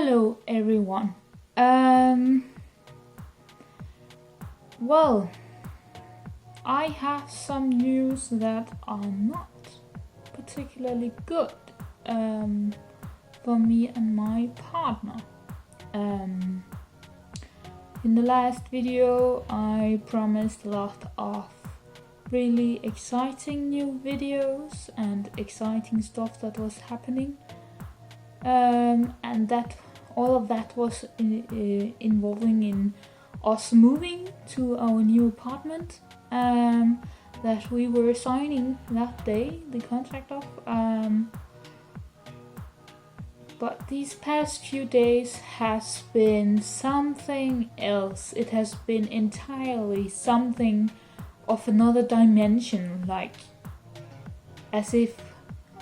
Hello everyone. Well, I have some news that are not particularly good for me and my partner. In the last video I promised a lot of really exciting new videos and exciting stuff that was happening. And that all of that was involving in us moving to our new apartment that we were signing that day, the contract of. But these past few days has been something else. It has been entirely something of another dimension, like as if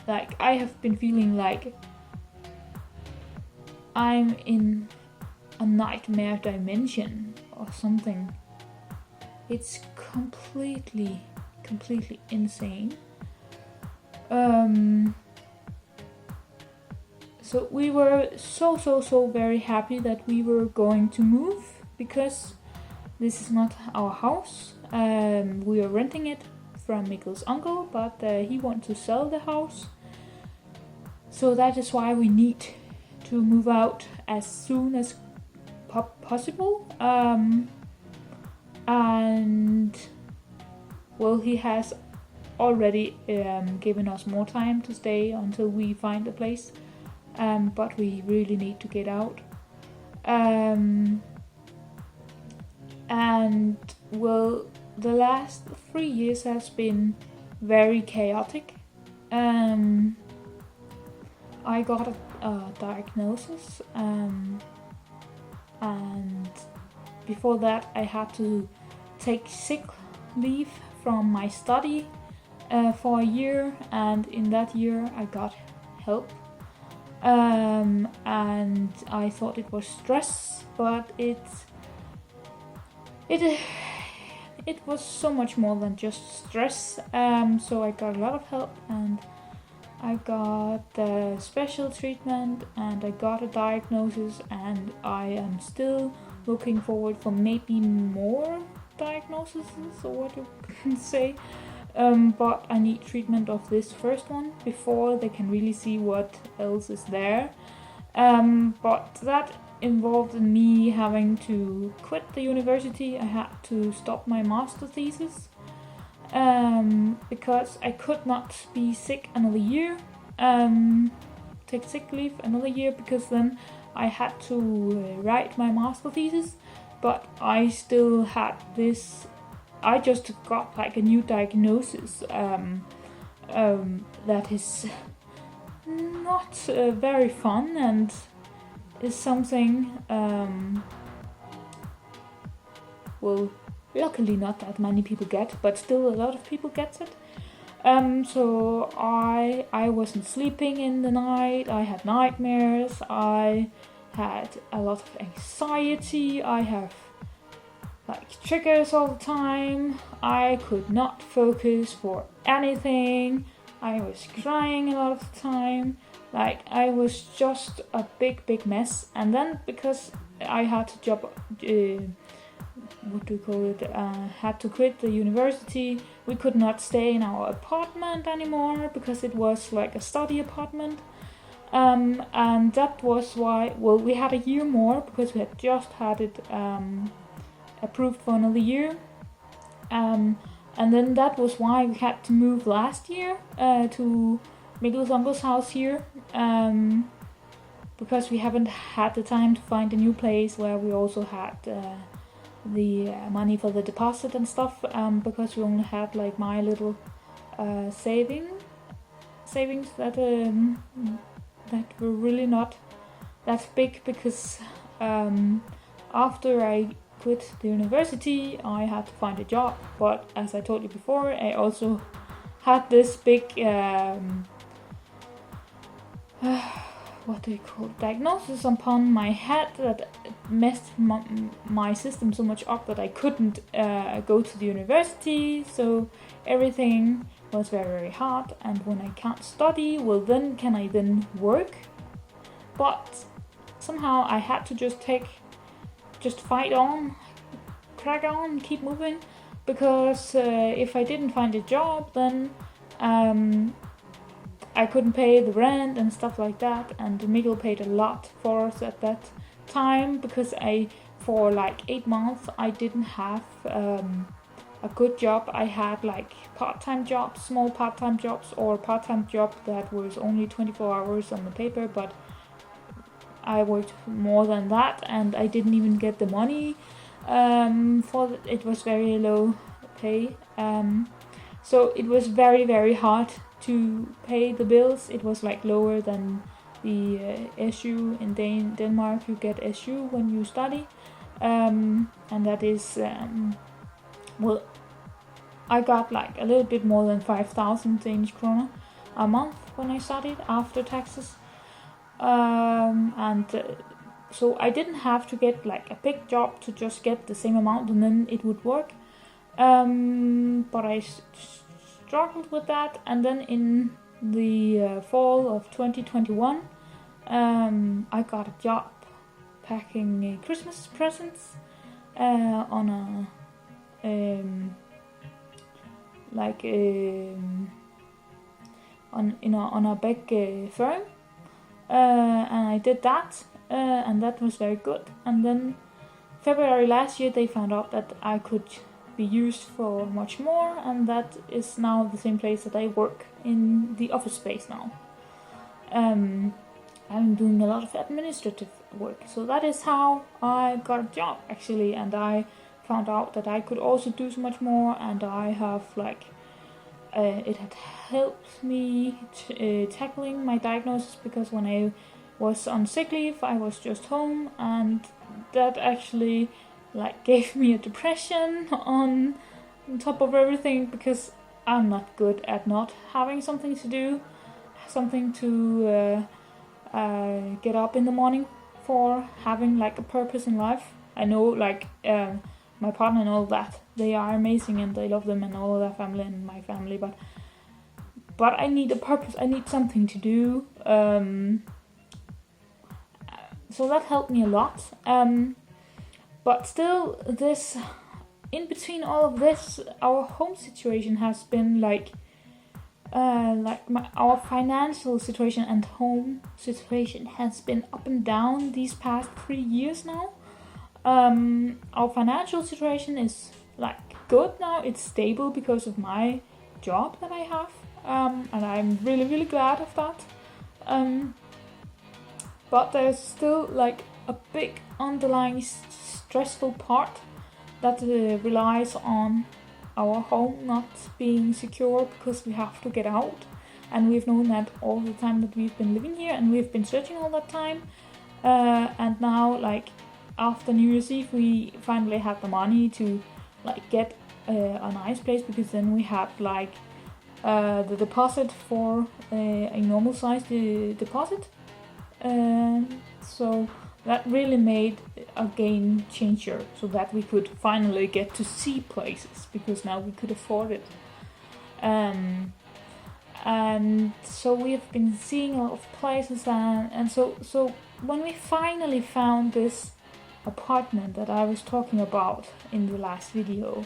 I have been feeling like I'm in a nightmare dimension or something. It's completely insane. So we were so very happy that we were going to move, because this is not our house. We are renting it from Mikkel's uncle, but he wants to sell the house. So that is why we need to move out as soon as possible. And well, he has already given us more time to stay until we find a place, but we really need to get out. And well, the last 3 years has been very chaotic. I got a diagnosis, and before that I had to take sick leave from my study for a year, and in that year I got help, and I thought it was stress, but it was so much more than just stress. So I got a lot of help, and I got special treatment, and I got a diagnosis, and I am still looking forward for maybe more diagnoses, or what you can say. But I need treatment of this first one before they can really see what else is there. But that involved me having to quit the university. I had to stop my master thesis. Because I could not be sick another year, take sick leave another year, because then I had to write my master thesis, but I still had this. I just got like a new diagnosis that is not very fun, and is something well, luckily not that many people get, but still a lot of people get it. So I wasn't sleeping in the night, I had nightmares, I had a lot of anxiety, I have like triggers all the time, I could not focus for anything, I was crying a lot of the time, like I was just a big mess. And then because I had to had to quit the university, we could not stay in our apartment anymore, because it was like a study apartment. And that was why, well, we had a year more, because we had just had it approved for another year. And then that was why we had to move last year to Mikkel's uncle's house here, because we haven't had the time to find a new place where we also had the money for the deposit and stuff, because we only had like my little savings that were really not that big, because after I quit the university I had to find a job. But as I told you before, I also had this big diagnosis upon my head that messed my system so much up that I couldn't go to the university. So everything was very hard, and when I can't study, well then can I then work? But somehow I had to just fight on, crack on, keep moving, because if I didn't find a job, then I couldn't pay the rent and stuff like that, and Miguel paid a lot for us at that time, because for like 8 months I didn't have a good job. I had like part-time jobs, small part-time jobs, or part-time job that was only 24 hours on the paper, but I worked more than that, and I didn't even get the money it was very low pay. So it was very, very hard to pay the bills. It was like lower than the SU in Denmark. You get SU when you study, and that is well, I got like a little bit more than 5,000 Danish kroner a month when I studied after taxes, so I didn't have to get like a big job to just get the same amount and then it would work. But I struggled with that, and then in the fall of 2021 I got a job packing Christmas presents on a big firm, and I did that, and that was very good. And then February last year they found out that I could be used for much more, and that is now the same place that I work in the office space now. I'm doing a lot of administrative work, so that is how I got a job actually, and I found out that I could also do so much more, and I have like it had helped me tackling my diagnosis, because when I was on sick leave I was just home, and that actually like gave me a depression on top of everything, because I'm not good at not having something to do, something to get up in the morning for, having like a purpose in life. I know like my partner and all that, they are amazing and I love them and all of their family and my family, but I need a purpose, I need something to do, so that helped me a lot. But still, this, in between all of this, our home situation has been like our financial situation and home situation has been up and down these past 3 years now. Our financial situation is like good now, it's stable because of my job that I have, and I'm really, really glad of that. But there's still like a big underlying stressful part that relies on our home not being secure, because we have to get out, and we've known that all the time that we've been living here, and we've been searching all that time, and now like after New Year's Eve we finally had the money to like get a nice place, because then we had like the deposit for a normal size deposit, so that really made a game changer, so that we could finally get to see places, because now we could afford it. And so we have been seeing a lot of places, and so when we finally found this apartment that I was talking about in the last video,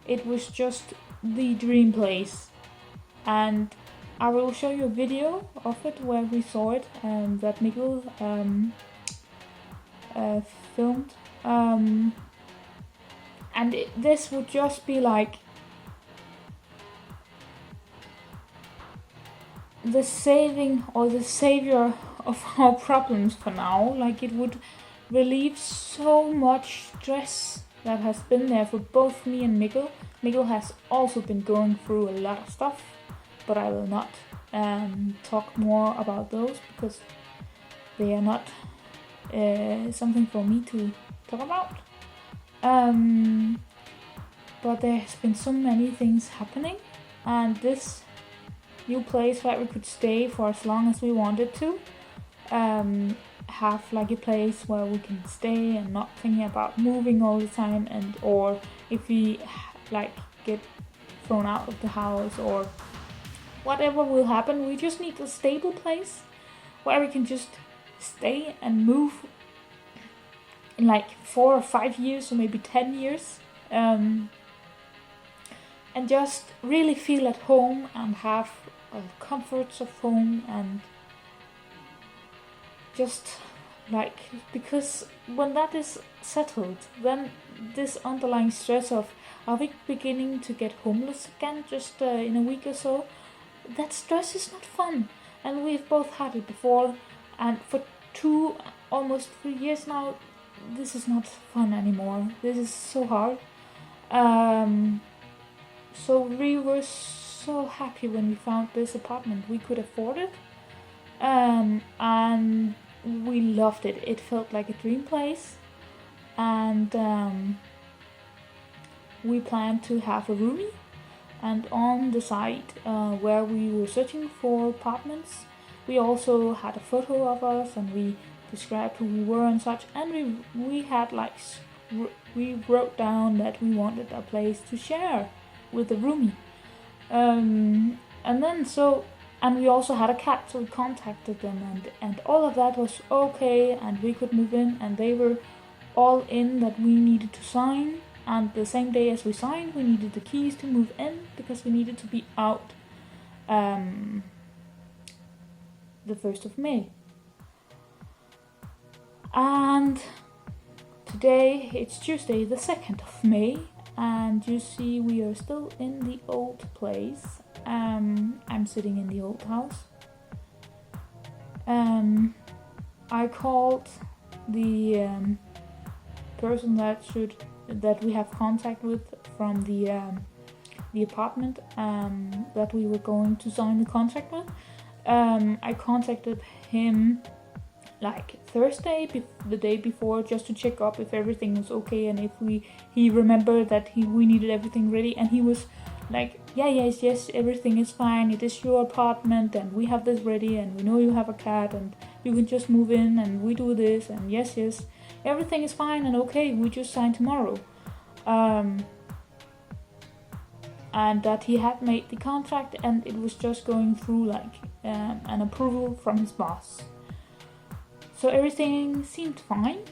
it was just the dream place. And I will show you a video of it where we saw it, that Miguel filmed, and this would just be like the saving or the savior of our problems for now. Like it would relieve so much stress that has been there for both me and Miguel. Miguel has also been going through a lot of stuff, but I will not talk more about those, because they are not something for me to talk about. But there has been so many things happening, and this new place where we could stay for as long as we wanted to, have like a place where we can stay and not thinking about moving all the time, and or if we like get thrown out of the house or whatever will happen, we just need a stable place where we can just stay and move in like 4 or 5 years, or maybe 10 years. And just really feel at home and have comforts of home, and just like, because when that is settled, then this underlying stress of, are we beginning to get homeless again just in a week or so, that stress is not fun. And we've both had it before, and for 2, almost 3 years now, this is not fun anymore. This is so hard. So we were so happy when we found this apartment. We could afford it, and we loved it. It felt like a dream place, and we planned to have a roomie. And on the site where we were searching for apartments, we also had a photo of us, and we described who we were and such. And we had like, we wrote down that we wanted a place to share with the roomie. And we also had a cat, so we contacted them, and all of that was okay, and we could move in, and they were all in that we needed to sign. And the same day as we signed, we needed the keys to move in, because we needed to be out the 1st of May. And today, it's Tuesday the 2nd of May, and you see we are still in the old place. I'm sitting in the old house. I called the person that we have contact with from the apartment that we were going to sign the contract with. I contacted him like Thursday, the day before, just to check up if everything was okay, and if he remembered that we needed everything ready. And he was like, yes, everything is fine, it is your apartment, and we have this ready, and we know you have a cat, and you can just move in, and we do this, and yes, everything is fine and okay, we just sign tomorrow. And that he had made the contract, and it was just going through like an approval from his boss. So everything seemed fine.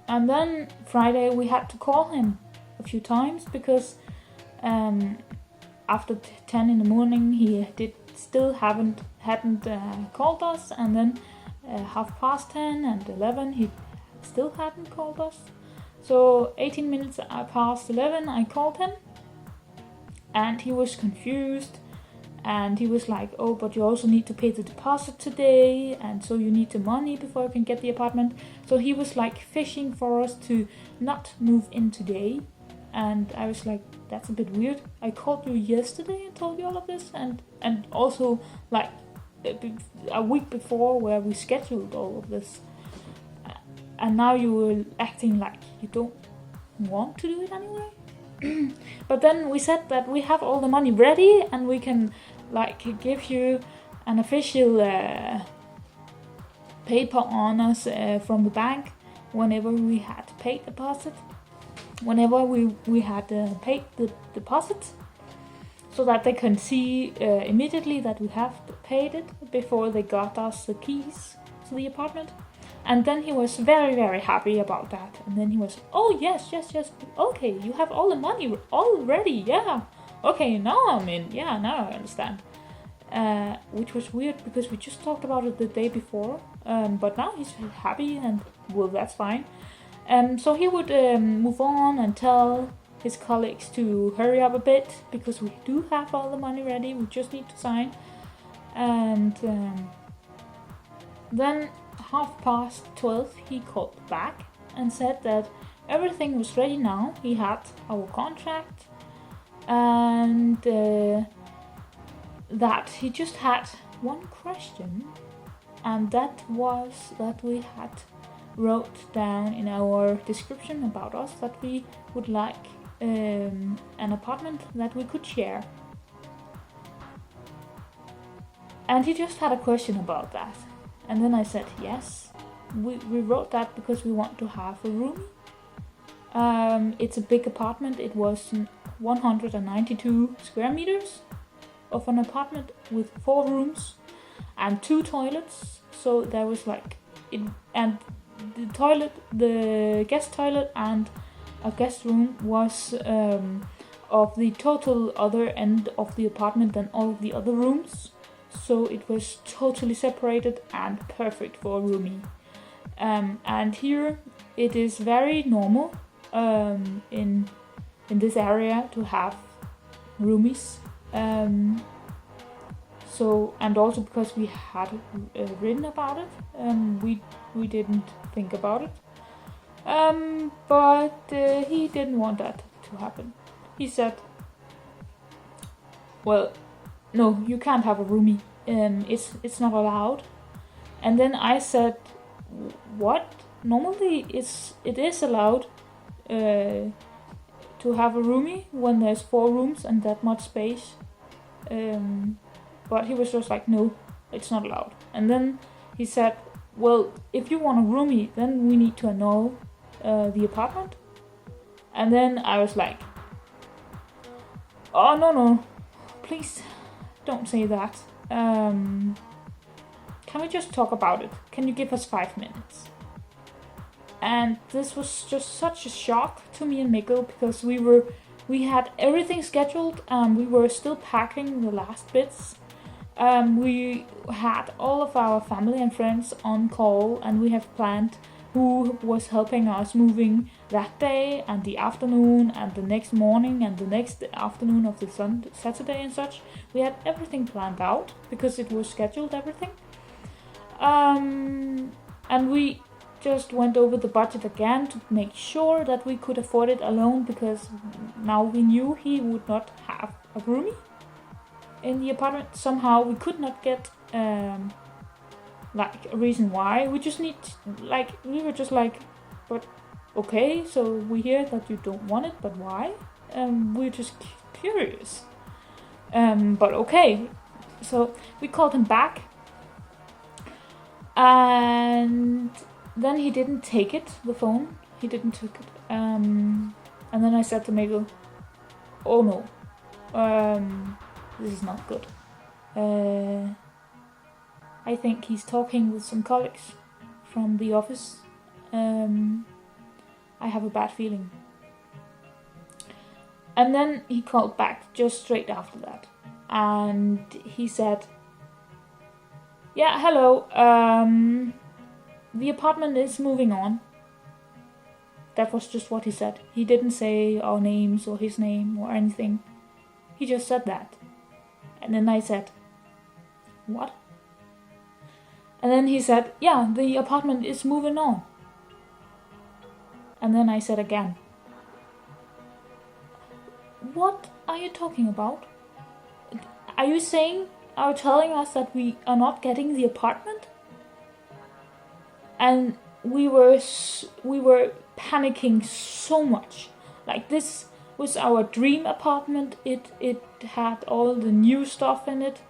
And then Friday we had to call him a few times, because after 10 in the morning he hadn't called us, and then 10:30 and 11 he still hadn't called us. So 18 minutes past 11 I called him, and he was confused, and he was like, oh, but you also need to pay the deposit today, and so you need the money before you can get the apartment. So he was like fishing for us to not move in today. And I was like, that's a bit weird. I called you yesterday and told you all of this, and also like a week before, where we scheduled all of this, and now you were acting like you don't want to do it anyway. But then we said that we have all the money ready, and we can like give you an official paper on us from the bank whenever we had paid deposit. Whenever we had paid the deposit, so that they can see immediately that we have paid it before they got us the keys to the apartment. And then he was very, very happy about that. And then he was, oh yes, okay, you have all the money already, yeah. Okay, now I'm in, yeah, now I understand. Which was weird, because we just talked about it the day before, but now he's happy, and well, that's fine. So he would move on and tell his colleagues to hurry up a bit, because we do have all the money ready, we just need to sign. And then 12:30 he called back and said that everything was ready now. He had our contract, and that he just had one question, and that was that we had wrote down in our description about us that we would like an apartment that we could share. And he just had a question about that. And then I said, yes, we wrote that because we want to have a room. It's a big apartment. It was 192 square meters of an apartment with 4 rooms and 2 toilets. So there was like, and the guest toilet and a guest room was of the total other end of the apartment than all of the other rooms. So it was totally separated and perfect for a roomie. And here it is very normal in this area to have roomies. So, and also because we had written about it, we didn't think about it. But he didn't want that to happen. He said, well, no, you can't have a roomie. It's not allowed. And then I said, what? Normally it is allowed to have a roomie when there's 4 rooms and that much space. But he was just like, no, it's not allowed. And then he said, well, if you want a roomie, then we need to annul the apartment. And then I was like, oh, no, please don't say that. Can we just talk about it? Can you give us 5 minutes? And this was just such a shock to me and Mikkel, because we had everything scheduled and we were still packing the last bits. We had all of our family and friends on call, and we have planned who was helping us moving that day and the afternoon and the next morning and the next afternoon of the Saturday and such. We had everything planned out because it was scheduled, everything. And we just went over the budget again to make sure that we could afford it alone, because now we knew he would not have a roomie in the apartment. Somehow we could not get like a reason why. We just need we were just like, but okay, so we hear that you don't want it, but why? We're just curious. But okay, so we called him back, and then he didn't take it, the phone. He didn't take it. And then I said to Mikkel, oh no, this is not good. I think he's talking with some colleagues from the office. I have a bad feeling. And then he called back just straight after that. And he said, yeah, hello, the apartment is moving on. That was just what he said. He didn't say our names or his name or anything. He just said that. And then I said, what? And then he said, yeah, the apartment is moving on. And then I said again, what are you talking about? Are you telling us that we are not getting the apartment? And we were panicking so much. Like, this was our dream apartment. It had all the new stuff in it.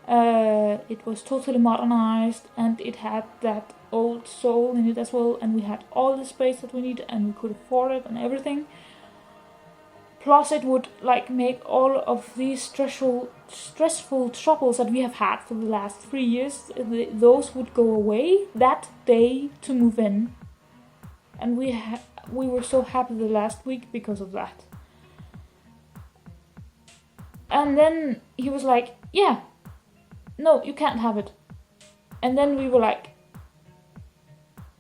It was totally modernized, and it had that old soul in it as well, and we had all the space that we needed, and we could afford it and everything. Plus it would make all of these stressful troubles that we have had for the last 3 years, those would go away that day to move in. And we were so happy the last week because of that. And then he was like, yeah, no, you can't have it. And then we were like,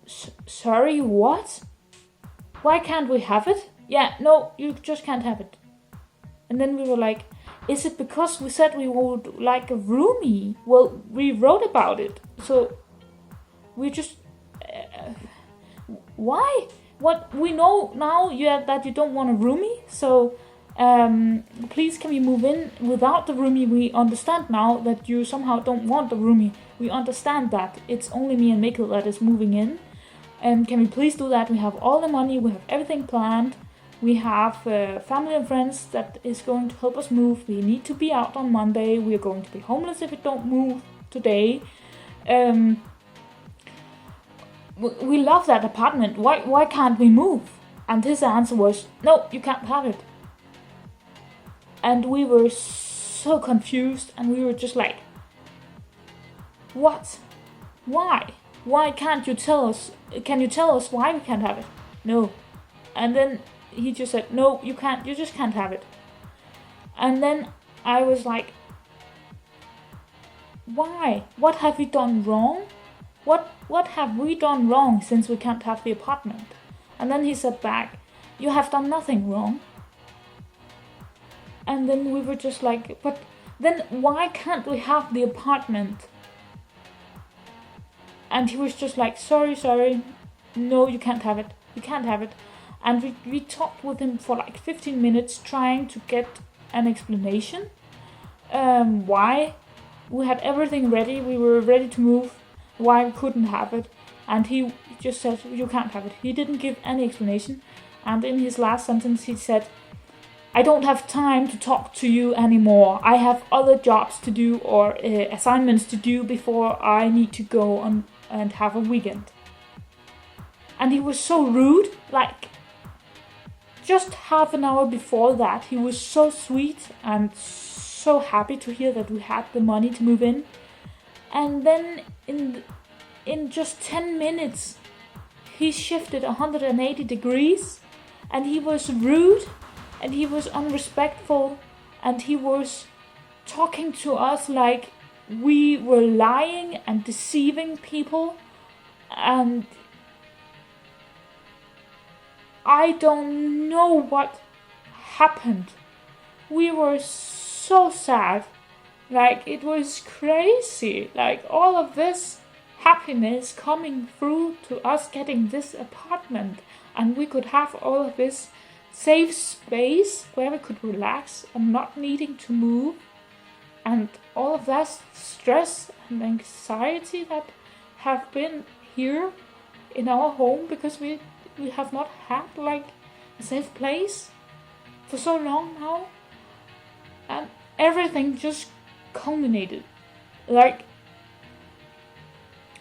sorry, what? Why can't we have it? Yeah, no, you just can't have it. And then we were like, is it because we said we would like a roomie? Well, we wrote about it, so we just... why? What? We know now that you don't want a roomie, so please can we move in without the roomie? We understand now that you somehow don't want the roomie. We understand that. It's only me and Mikkel that is moving in. And can we please do that? We have all the money, we have everything planned. We have family and friends that is going to help us move. We need to be out on Monday. We are going to be homeless if we don't move today. We love that apartment. Why can't we move? And his answer was, no, you can't have it. And we were so confused, and we were just like, what? Why? why can't you tell us? Can you tell us why we can't have it? No. And then he just said, no, you can't. You just can't have it. And then I was like, why? What have we done wrong? What have we done wrong since we can't have the apartment? And then he said back, you have done nothing wrong. And then we were just like, but then why can't we have the apartment? And he was just like, sorry, no, you can't have it. You can't have it. And we talked with him for like 15 minutes trying to get an explanation. Why? We had everything ready. We were ready to move. Why we couldn't have it. And he just said, you can't have it. He didn't give any explanation. And in his last sentence he said, I don't have time to talk to you anymore. I have other jobs to do or assignments to do before I need to go on and have a weekend. And he was so rude. Like, just half an hour before that, he was so sweet and so happy to hear that we had the money to move in. And then in just 10 minutes, he shifted 180 degrees, and he was rude, and he was unrespectful, and he was talking to us like we were lying and deceiving people. And I don't know what happened. We were so sad. Like, it was crazy. Like, all of this happiness coming through to us getting this apartment. And we could have all of this safe space where we could relax and not needing to move. And all of that stress and anxiety that have been here in our home because we have not had like a safe place for so long now. And everything just culminated. Like,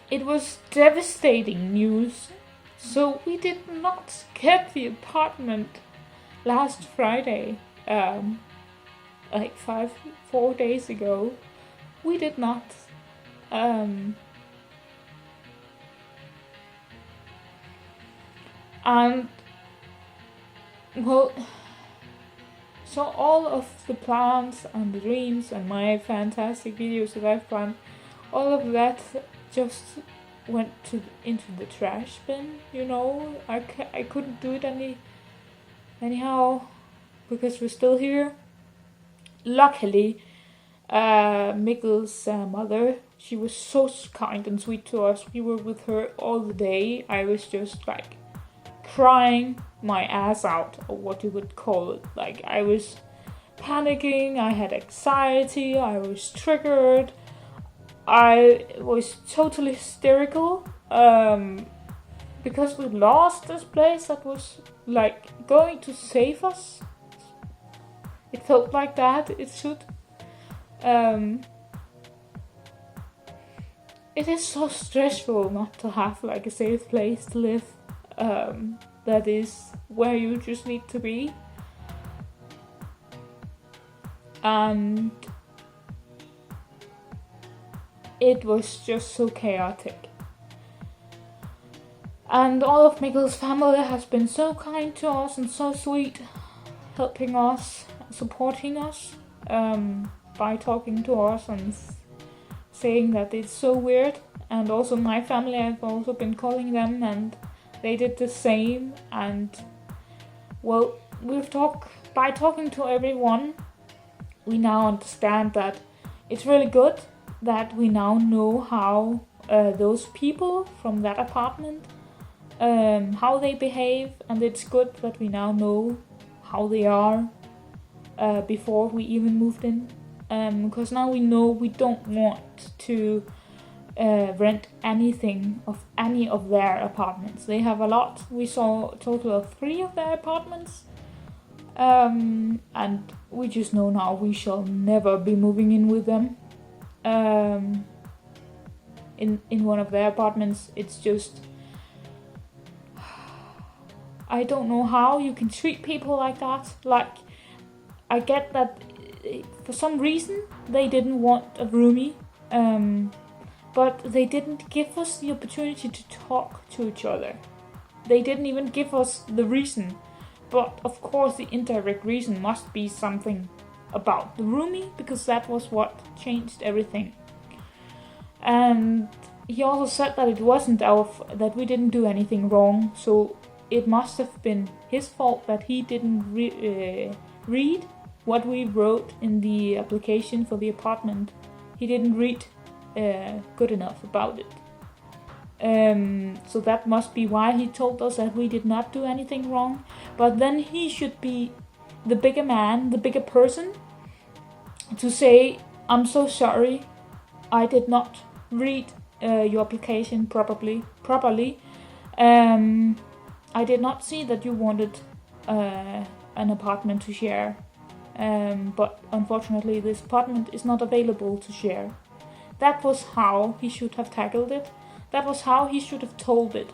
it was devastating news. So we did not get the apartment last Friday, like 4 days ago. We did not. And well, so all of the plans and the dreams and my fantastic videos that I've planned, all of that just went into the trash bin, you know. I couldn't do it anyhow because we're still here. Luckily, Mikkel's mother, she was so kind and sweet to us. We were with her all the day. I was just like crying my ass out, or what you would call it. Like, I was panicking, I had anxiety, I was triggered, I was totally hysterical, because we lost this place that was like going to save us. It felt like that, it should. It is so stressful not to have like a safe place to live. That is where you just need to be. And it was just so chaotic. And all of Mikkel's family has been so kind to us and so sweet, helping us, supporting us, by talking to us and saying that it's so weird. And also my family, I've also been calling them and they did the same. And well, by talking to everyone, we now understand that it's really good that we now know how those people from that apartment, how they behave, and it's good that we now know how they are before we even moved in, because now we know we don't want to rent anything of any of their apartments. They have a lot. We saw a total of 3 of their apartments, and we just know now we shall never be moving in with them. In one of their apartments. It's just, I don't know how you can treat people like that. Like, I get that for some reason they didn't want a roomie, but they didn't give us the opportunity to talk to each other. They didn't even give us the reason. But of course the indirect reason must be something about the roomie, because that was what changed everything. And he also said that it wasn't that we didn't do anything wrong, so it must have been his fault that he didn't read what we wrote in the application for the apartment. He didn't read good enough about it. So that must be why he told us that we did not do anything wrong. But then he should be the bigger man, the bigger person, to say, I'm so sorry, I did not read your application properly. I did not see that you wanted an apartment to share, but unfortunately this apartment is not available to share. That was how he should have tackled it. That was how he should have told it.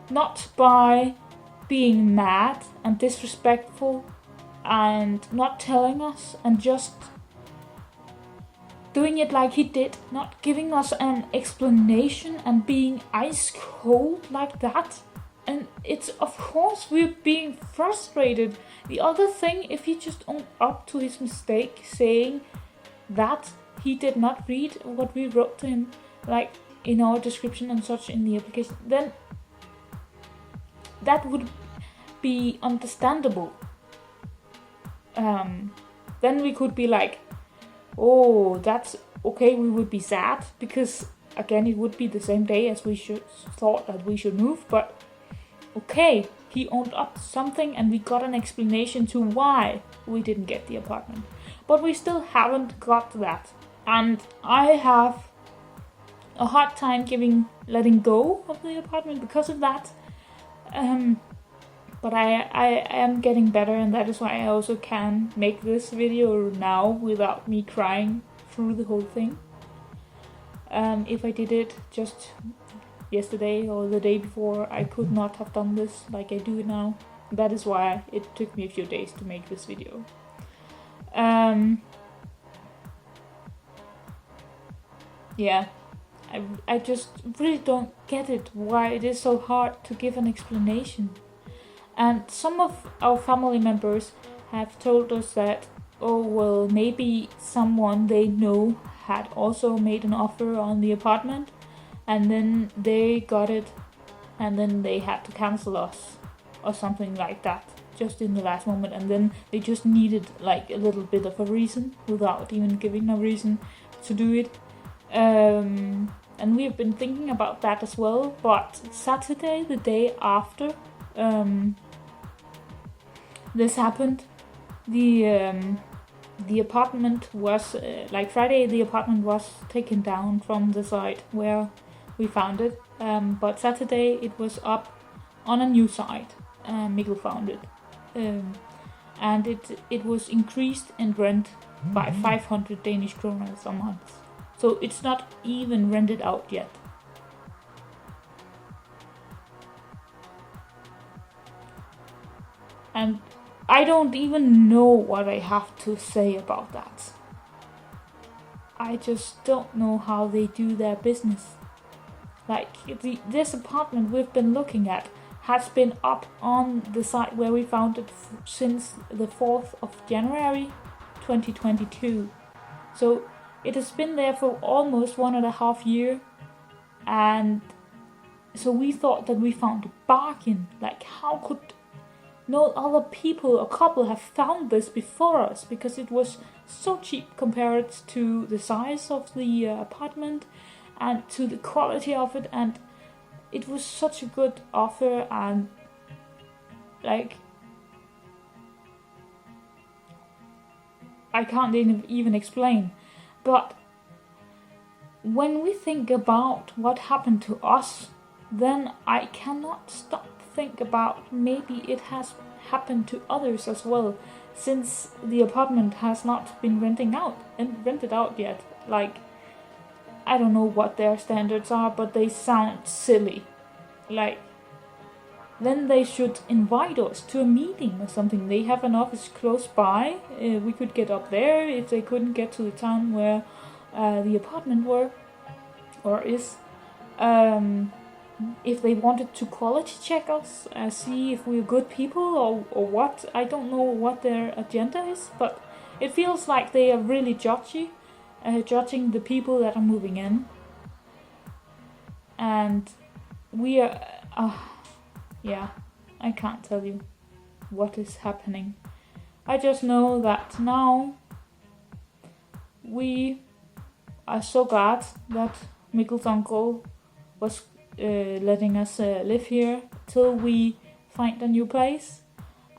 Not by being mad and disrespectful and not telling us and just doing it like he did, not giving us an explanation and being ice cold like that. And it's, of course, we're being frustrated. The other thing, if he just owned up to his mistake, saying that he did not read what we wrote to him, like in our description and such in the application, then that would be understandable. Then we could be like, oh, that's okay, we would be sad, because again, it would be the same day as we thought that we should move, but okay, he owned up to something and we got an explanation to why we didn't get the apartment. But we still haven't got that. And I have a hard time letting go of the apartment because of that. But I am getting better, and that is why I also can make this video now without me crying through the whole thing. If I did it just yesterday or the day before, I could not have done this like I do it now. That is why it took me a few days to make this video. Yeah, I just really don't get it, why it is so hard to give an explanation. And some of our family members have told us that, oh well, maybe someone they know had also made an offer on the apartment, and then they got it, and then they had to cancel us, or something like that, just in the last moment, and then they just needed like a little bit of a reason, without even giving a reason to do it. And we've been thinking about that as well, but Saturday, the day after this happened, the apartment was, like Friday, the apartment was taken down from the site where we found it, but Saturday it was up on a new site. Mikkel found it, and it was increased in rent by 500 Danish kroner a month. So it's not even rented out yet. And I don't even know what I have to say about that. I just don't know how they do their business. Like, this apartment we've been looking at has been up on the site where we found it since the 4th of January 2022. So it has been there for almost 1.5 years. And so we thought that we found a bargain. Like, how could no other people or couple have found this before us? Because it was so cheap compared to the size of the apartment and to the quality of it, and it was such a good offer. And like, I can't even explain. But when we think about what happened to us, then I cannot stop think about maybe it has happened to others as well, since the apartment has not been rented out yet. Like, I don't know what their standards are, but they sound silly. Like, then they should invite us to a meeting or something. They have an office close by. We could get up there if they couldn't get to the town where the apartment were. or is, if they wanted to quality check us, see if we're good people or what. I don't know what their agenda is, but it feels like they are really judgy, judging the people that are moving in. And we are, yeah, I can't tell you what is happening. I just know that now we are so glad that Mikkel's uncle was letting us live here till we find a new place.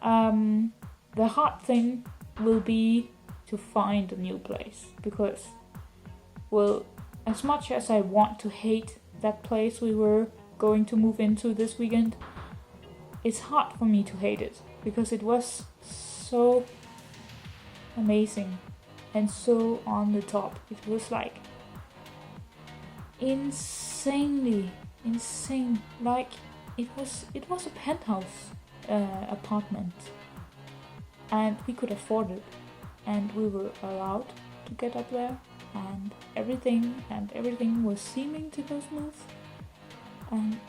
The hard thing will be to find a new place, because, well, as much as I want to hate that place we were going to move into this weekend, it's hard for me to hate it, because it was so amazing and so on the top. It was like insane. Like it was a penthouse apartment, and we could afford it, and we were allowed to get up there, and everything was seeming to go smooth. And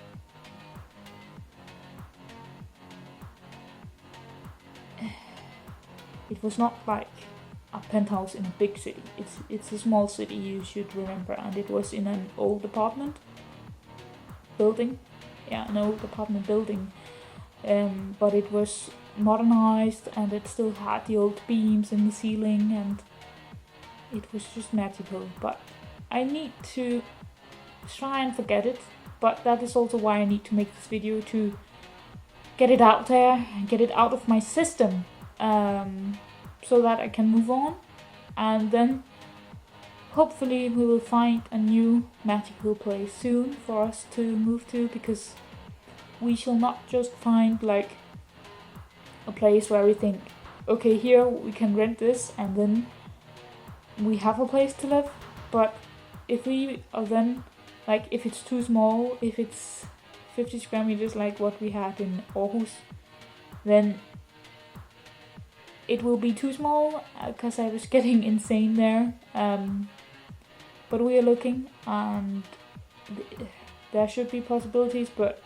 it was not like a penthouse in a big city. It's a small city, you should remember, and it was in an old apartment building. Yeah, an old apartment building. But it was modernized, and it still had the old beams in the ceiling, and it was just magical. But I need to try and forget it. But that is also why I need to make this video, to get it out there and get it out of my system, so that I can move on, and then hopefully we will find a new magical place soon for us to move to, because we shall not just find like a place where we think, okay, here we can rent this and then we have a place to live. But if we are then, like, if it's too small, if it's 50 square meters like what we had in Aarhus, then it will be too small, because I was getting insane there. But we are looking, and there should be possibilities, but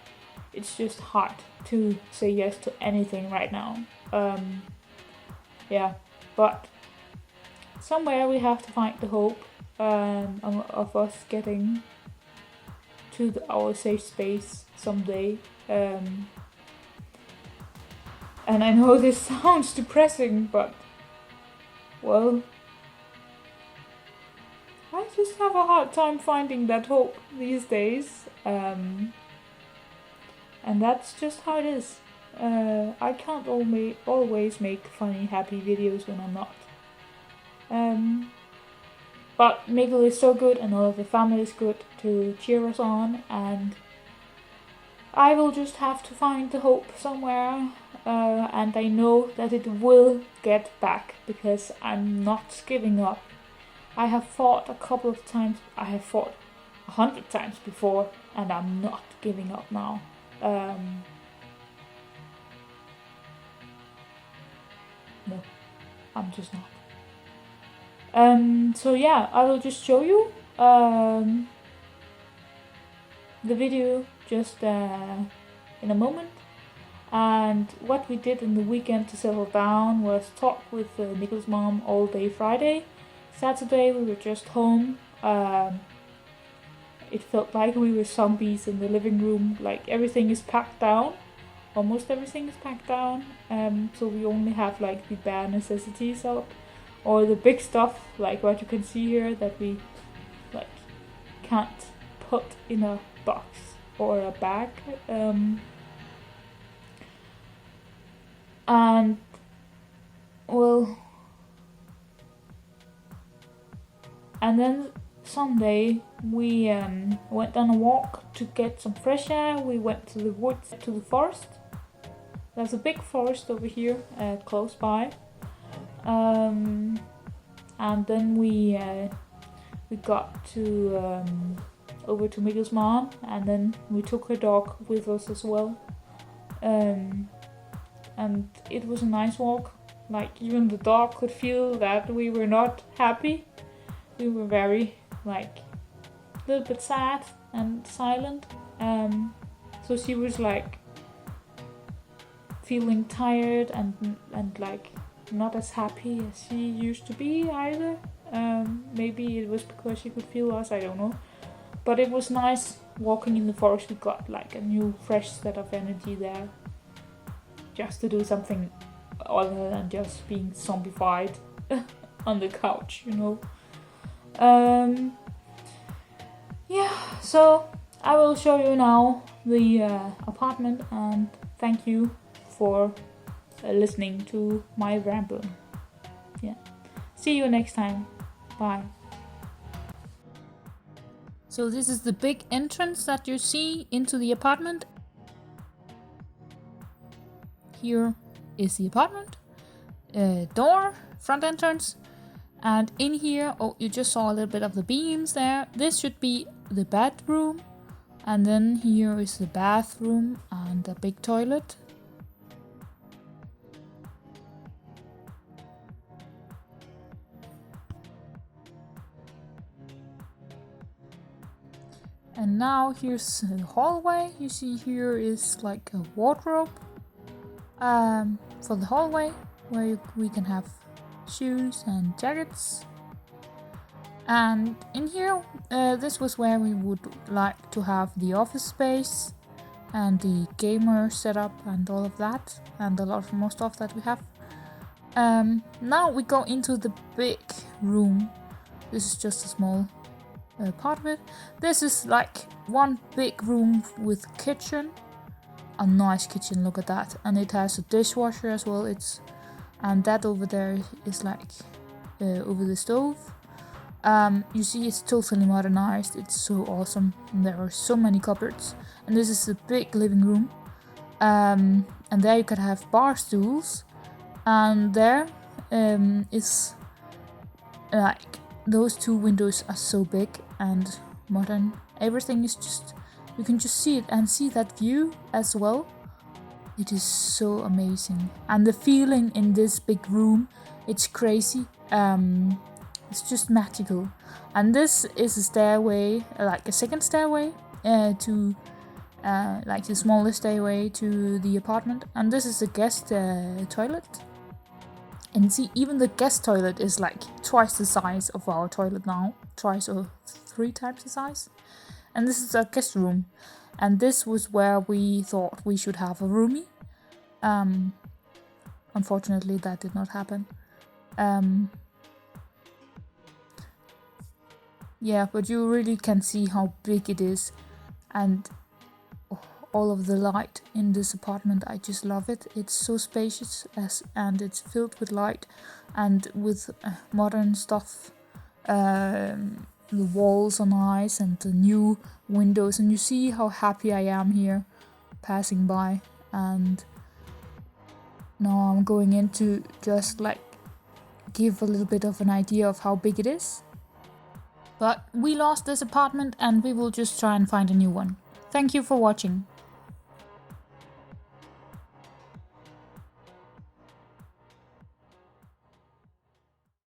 it's just hard to say yes to anything right now. Yeah, but somewhere we have to find the hope of us getting to our safe space someday. And I know this sounds depressing, but, well, I just have a hard time finding that hope these days. And that's just how it is. I can't always make funny, happy videos when I'm not. But Mikkel is so good, and all of the family is good to cheer us on, and I will just have to find the hope somewhere. And I know that it will get back, because I'm not giving up. I have fought a couple of times, I have fought 100 times before, and I'm not giving up now. No, I'm just not. So yeah, I will just show you the video just in a moment. And what we did in the weekend to settle down was talk with Mikkel's mom all day Friday. Saturday we were just home. It felt like we were zombies in the living room. Like, everything is packed down. Almost everything is packed down. So we only have like the bare necessities out, or the big stuff, like what you can see here, that we like can't put in a box or a bag. And, well, and then Sunday we went on a walk to get some fresh air. We went to the woods, to the forest. There's a big forest over here close by. And then we got to over to Mikkel's mom, and then we took her dog with us as well. And it was a nice walk. Like, even the dog could feel that we were not happy. We were very, like, a little bit sad and silent. So she was like feeling tired and like not as happy as she used to be either. Maybe it was because she could feel us, I don't know. But it was nice walking in the forest. We got like a new fresh set of energy there, just to do something other than just being zombified on the couch, you know. Yeah, so I will show you now the apartment, and thank you for listening to my rambling. Yeah, see you next time. Bye. So this is the big entrance that you see into the apartment. Here is the apartment, door, front entrance, and in here, oh, you just saw a little bit of the beams there. This should be the bedroom, and then here is the bathroom and a big toilet. And now here's the hallway. You see here is like a wardrobe for the hallway, where we can have shoes and jackets. And in here, this was where we would like to have the office space and the gamer setup and all of that, and a lot more stuff that we have. Now we go into the big room. This is just a small part of it. This is like one big room with kitchen, a nice kitchen, look at that, and it has a dishwasher as well. And that over there is like over the stove. You see it's totally modernized. It's so awesome, and there are so many cupboards. And this is a big living room, and there you could have bar stools, and there is like those two windows are so big and modern. Everything is just, you can just see it and see that view as well. It is so amazing, and the feeling in this big room, it's crazy. It's just magical. And this is a stairway, like a second stairway to like the smallest stairway to the apartment. And this is a guest toilet. And see, even the guest toilet is like twice the size of our toilet now, twice or 3 times the size. And this is our guest room, and this was where we thought we should have a roomie. Unfortunately, that did not happen. Yeah, but you really can see how big it is, and all of the light in this apartment. I just love it. It's so spacious, and it's filled with light and with modern stuff. The walls are nice and the new windows, and you see how happy I am here passing by. And now I'm going in to just like give a little bit of an idea of how big it is. But we lost this apartment, and we will just try and find a new one. Thank you for watching.